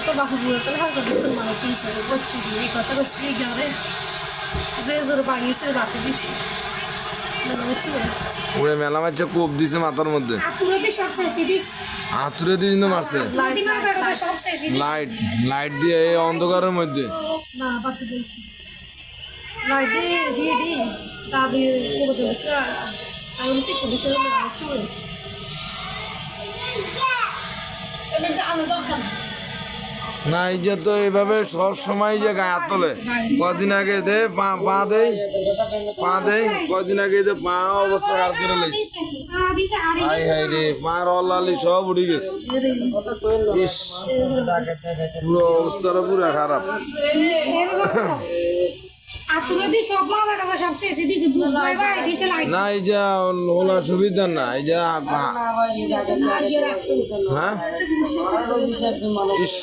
तो बाहु बुढ़ा हर मानो जे जोर बागी से रात दिस ওরে মেলা মারছে কোপ দিছে মাথার মধ্যে হাতুড়ে দিয়ে কিন্তু মারছে লাইট লাইট দিয়ে এই অন্ধকারের মধ্যে না বাতি জ্বলছে লাইট দিয়ে তা দিয়ে কোবতে বসে আমি বলছি পুলিশে আসি এটা জানো দরকার না এই যে তো এইভাবে সব সময় যে গায়ে হাত তোলে কদিন আগে দে পা দেই কদিন আগে যে পা অবস্থা খারাপ করে লেগেছে হাই হাই রে পার অল্লালি সব উড়ে গেছে ইস পুরো অবস্থাটা পুরো খারাপ না এই যে ওলা সুবিধা না এই যে হ্যাঁ ইস